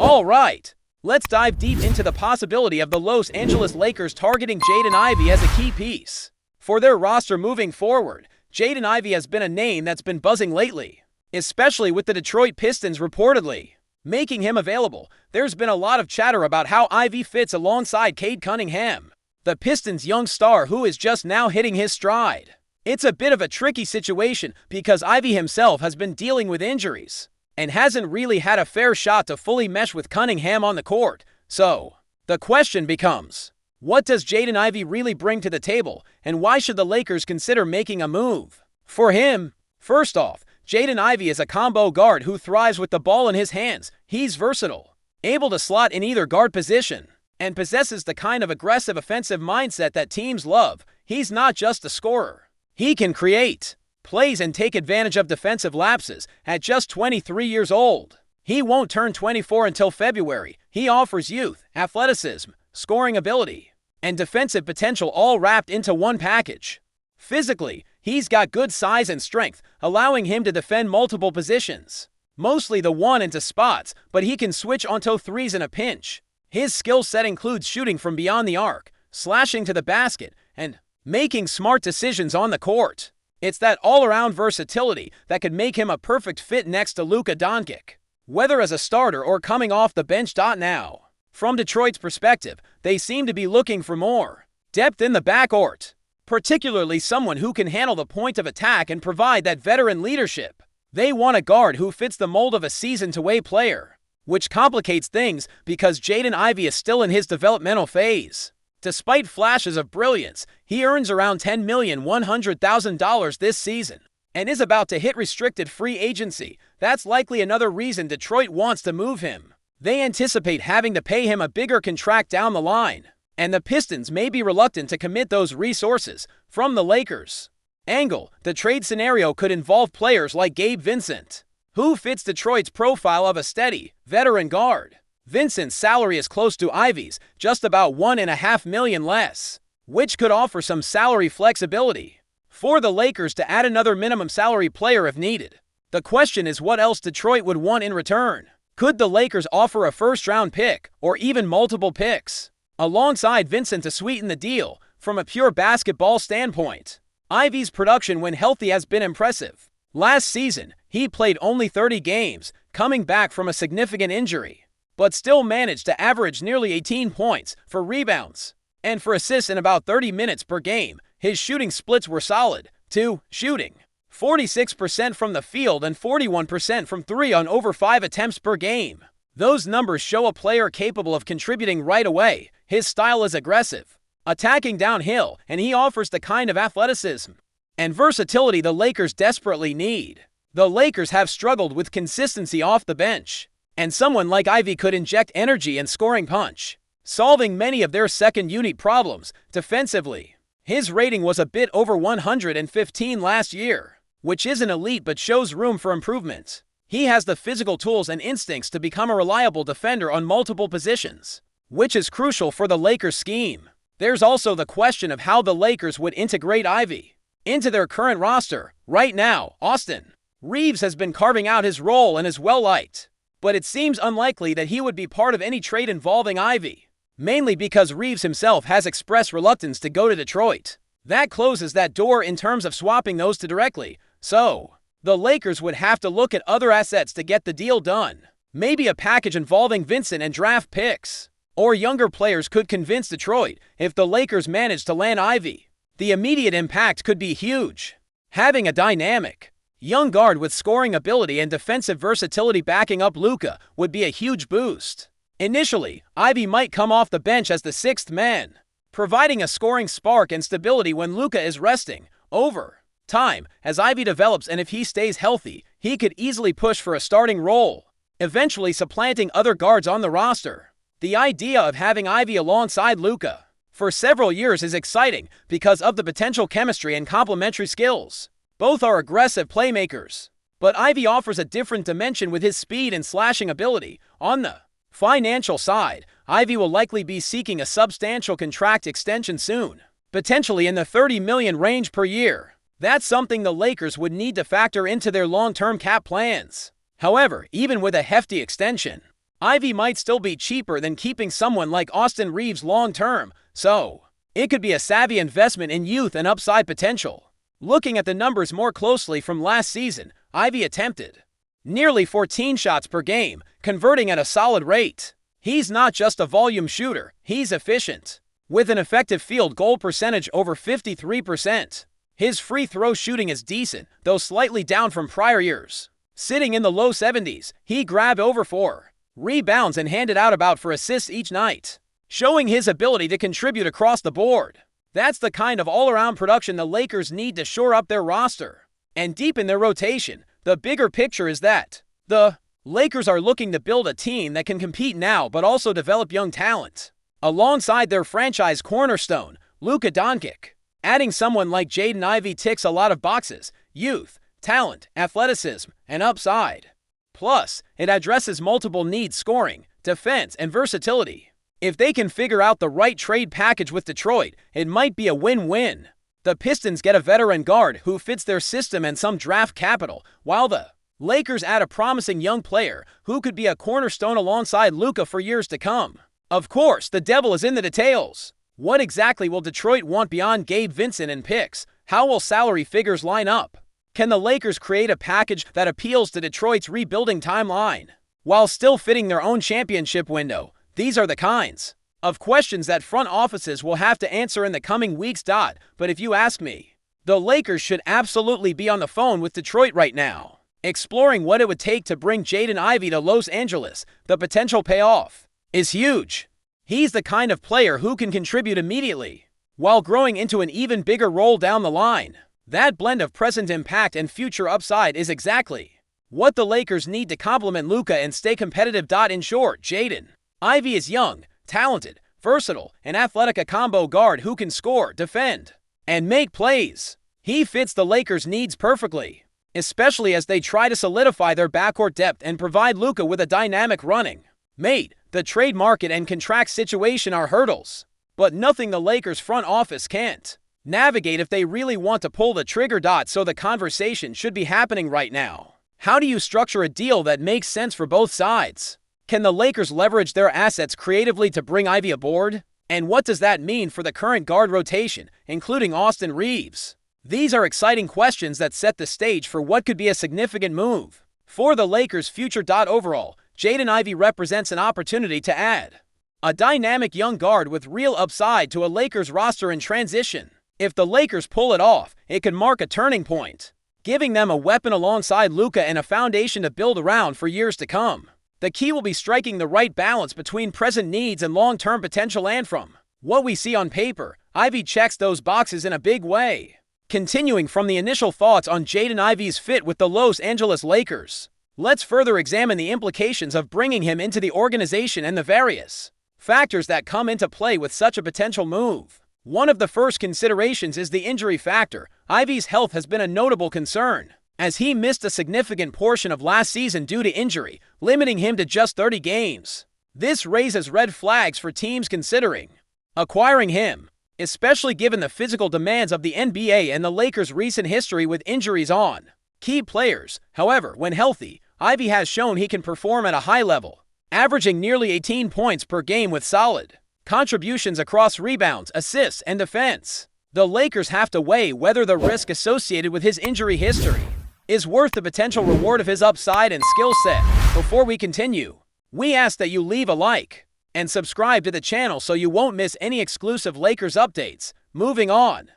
All right, let's dive deep into the possibility of the Los Angeles Lakers targeting Jaden Ivey as a key piece. For their roster moving forward, Jaden Ivey has been a name that's been buzzing lately, especially with the Detroit Pistons reportedly making him available. There's been a lot of chatter about how Ivey fits alongside Cade Cunningham, the Pistons' young star who is just now hitting his stride. It's a bit of a tricky situation because Ivey himself has been dealing with injuries and hasn't really had a fair shot to fully mesh with Cunningham on the court. So, the question becomes, what does Jaden Ivey really bring to the table, and why should the Lakers consider making a move for him? First off, Jaden Ivey is a combo guard who thrives with the ball in his hands. He's versatile, able to slot in either guard position, and possesses the kind of aggressive offensive mindset that teams love. He's not just a scorer. He can create plays and take advantage of defensive lapses. At just 23 years old, he won't turn 24 until February. He offers youth, athleticism, scoring ability, and defensive potential all wrapped into one package. Physically, he's got good size and strength, allowing him to defend multiple positions, mostly the one into spots, but he can switch onto threes in a pinch. His skill set includes shooting from beyond the arc, slashing to the basket, and making smart decisions on the court. It's that all-around versatility that could make him a perfect fit next to Luka Doncic, whether as a starter or coming off the bench. Now, from Detroit's perspective, they seem to be looking for more depth in the backcourt, particularly someone who can handle the point of attack and provide that veteran leadership. They want a guard who fits the mold of a seasoned-away player, which complicates things because Jaden Ivey is still in his developmental phase. Despite flashes of brilliance, he earns around $10,100,000 this season and is about to hit restricted free agency. That's likely another reason Detroit wants to move him. They anticipate having to pay him a bigger contract down the line, and the Pistons may be reluctant to commit those resources. From the Lakers' angle, the trade scenario could involve players like Gabe Vincent, who fits Detroit's profile of a steady, veteran guard. Vincent's salary is close to Ivey's, just about $1.5 million less, which could offer some salary flexibility for the Lakers to add another minimum salary player if needed. The question is what else Detroit would want in return. Could the Lakers offer a first-round pick or even multiple picks alongside Vincent to sweeten the deal? From a pure basketball standpoint, Ivey's production when healthy has been impressive. Last season, he played only 30 games, coming back from a significant injury, but still managed to average nearly 18 points, 4 rebounds, and 4 assists in about 30 minutes per game. His shooting splits were solid, too, shooting 46% from the field and 41% from 3 on over 5 attempts per game. Those numbers show a player capable of contributing right away. His style is aggressive, attacking downhill, and he offers the kind of athleticism and versatility the Lakers desperately need. The Lakers have struggled with consistency off the bench, and someone like Ivey could inject energy and scoring punch, solving many of their second-unit problems. Defensively, his rating was a bit over 115 last year, which isn't elite but shows room for improvement. He has the physical tools and instincts to become a reliable defender on multiple positions, which is crucial for the Lakers' scheme. There's also the question of how the Lakers would integrate Ivey into their current roster. Right now, Austin Reeves has been carving out his role and is well-liked, but it seems unlikely that he would be part of any trade involving Ivey, mainly because Reeves himself has expressed reluctance to go to Detroit. That closes that door in terms of swapping those two directly, so the Lakers would have to look at other assets to get the deal done. Maybe a package involving Vincent and draft picks, or younger players could convince Detroit. If the Lakers manage to land Ivey, the immediate impact could be huge. Having a dynamic young guard with scoring ability and defensive versatility backing up Luka would be a huge boost. Initially, Ivey might come off the bench as the sixth man, providing a scoring spark and stability when Luka is resting. Over time, as Ivey develops and if he stays healthy, he could easily push for a starting role, eventually supplanting other guards on the roster. The idea of having Ivey alongside Luka for several years is exciting because of the potential chemistry and complementary skills. Both are aggressive playmakers, but Ivey offers a different dimension with his speed and slashing ability. On the financial side, Ivey will likely be seeking a substantial contract extension soon, potentially in the $30 million range per year. That's something the Lakers would need to factor into their long-term cap plans. However, even with a hefty extension, Ivey might still be cheaper than keeping someone like Austin Reeves long-term, so it could be a savvy investment in youth and upside potential. Looking at the numbers more closely from last season, Ivey attempted nearly 14 shots per game, converting at a solid rate. He's not just a volume shooter, he's efficient, with an effective field goal percentage over 53%. His free throw shooting is decent, though slightly down from prior years. Sitting in the low 70s, he grabbed over 4 rebounds and handed out about 4 assists each night, showing his ability to contribute across the board. That's the kind of all-around production the Lakers need to shore up their roster and deepen their rotation. The bigger picture is that the Lakers are looking to build a team that can compete now but also develop young talent alongside their franchise cornerstone, Luka Doncic. Adding someone like Jaden Ivey ticks a lot of boxes: youth, talent, athleticism, and upside. Plus, it addresses multiple needs: scoring, defense, and versatility. If they can figure out the right trade package with Detroit, it might be a win-win. The Pistons get a veteran guard who fits their system and some draft capital, while the Lakers add a promising young player who could be a cornerstone alongside Luka for years to come. Of course, the devil is in the details. What exactly will Detroit want beyond Gabe Vincent and picks? How will salary figures line up? Can the Lakers create a package that appeals to Detroit's rebuilding timeline while still fitting their own championship window? These are the kinds of questions that front offices will have to answer in the coming weeks. But if you ask me, the Lakers should absolutely be on the phone with Detroit right now, exploring what it would take to bring Jaden Ivey to Los Angeles. The potential payoff is huge. He's the kind of player who can contribute immediately while growing into an even bigger role down the line. That blend of present impact and future upside is exactly what the Lakers need to complement Luka and stay competitive. In short, Jaden Ivey is young, talented, versatile, and athletic, a combo guard who can score, defend, and make plays. He fits the Lakers' needs perfectly, especially as they try to solidify their backcourt depth and provide Luka with a dynamic running mate. The trade market and contract situation are hurdles, but nothing the Lakers front office can't navigate if they really want to pull the trigger. So the conversation should be happening right now. How do you structure a deal that makes sense for both sides? Can the Lakers leverage their assets creatively to bring Ivey aboard? And what does that mean for the current guard rotation, including Austin Reeves? These are exciting questions that set the stage for what could be a significant move for the Lakers' future. Overall, Jaden Ivey represents an opportunity to add a dynamic young guard with real upside to a Lakers roster in transition. If the Lakers pull it off, it could mark a turning point, giving them a weapon alongside Luka and a foundation to build around for years to come. The key will be striking the right balance between present needs and long-term potential, and from what we see on paper, Ivey checks those boxes in a big way. Continuing from the initial thoughts on Jaden Ivey's fit with the Los Angeles Lakers, let's further examine the implications of bringing him into the organization and the various factors that come into play with such a potential move. One of the first considerations is the injury factor. Ivey's health has been a notable concern, as he missed a significant portion of last season due to injury, limiting him to just 30 games. This raises red flags for teams considering acquiring him, especially given the physical demands of the NBA and the Lakers' recent history with injuries on key players. However, when healthy, Ivey has shown he can perform at a high level, averaging nearly 18 points per game with solid contributions across rebounds, assists, and defense. The Lakers have to weigh whether the risk associated with his injury history is worth the potential reward of his upside and skill set. Before we continue, we ask that you leave a like and subscribe to the channel so you won't miss any exclusive Lakers updates. Moving on.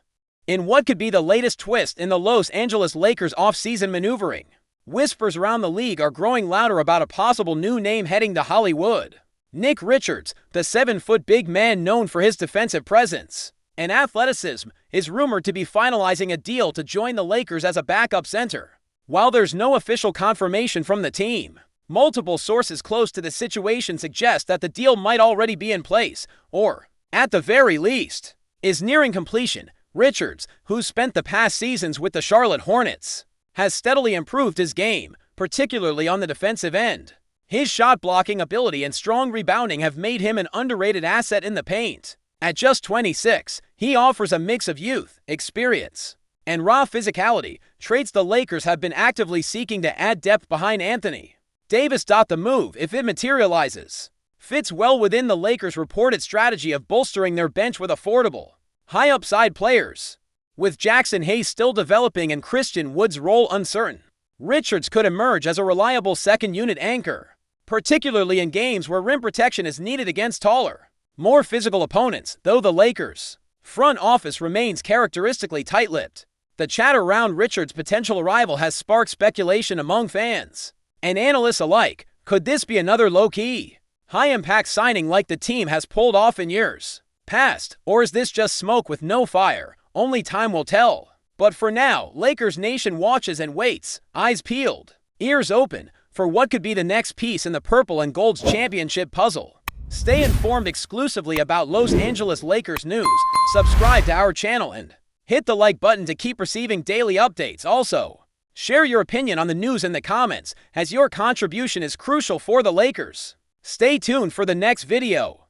In what could be the latest twist in the Los Angeles Lakers offseason maneuvering, whispers around the league are growing louder about a possible new name heading to Hollywood. Nick Richards, the 7-foot big man known for his defensive presence and athleticism, is rumored to be finalizing a deal to join the Lakers as a backup center. While there's no official confirmation from the team, multiple sources close to the situation suggest that the deal might already be in place, or, at the very least, is nearing completion. Richards, who's spent the past seasons with the Charlotte Hornets, has steadily improved his game, particularly on the defensive end. His shot-blocking ability and strong rebounding have made him an underrated asset in the paint. At just 26, he offers a mix of youth, experience, and raw physicality, traits the Lakers have been actively seeking to add depth behind Anthony Davis. The move, if it materializes, fits well within the Lakers' reported strategy of bolstering their bench with affordable, high-upside players. With Jackson Hayes still developing and Christian Wood's role uncertain, Richards could emerge as a reliable second-unit anchor, particularly in games where rim protection is needed against taller, more physical opponents. Though the Lakers' front office remains characteristically tight-lipped, the chatter around Richards' potential arrival has sparked speculation among fans and analysts alike. Could this be another low-key, high-impact signing like the team has pulled off in years past, or is this just smoke with no fire? Only time will tell. But for now, Lakers Nation watches and waits, eyes peeled, ears open, for what could be the next piece in the purple and gold's championship puzzle. Stay informed exclusively about Los Angeles Lakers news. Subscribe to our channel and hit the like button to keep receiving daily updates. Also, share your opinion on the news in the comments, as your contribution is crucial for the Lakers. Stay tuned for the next video.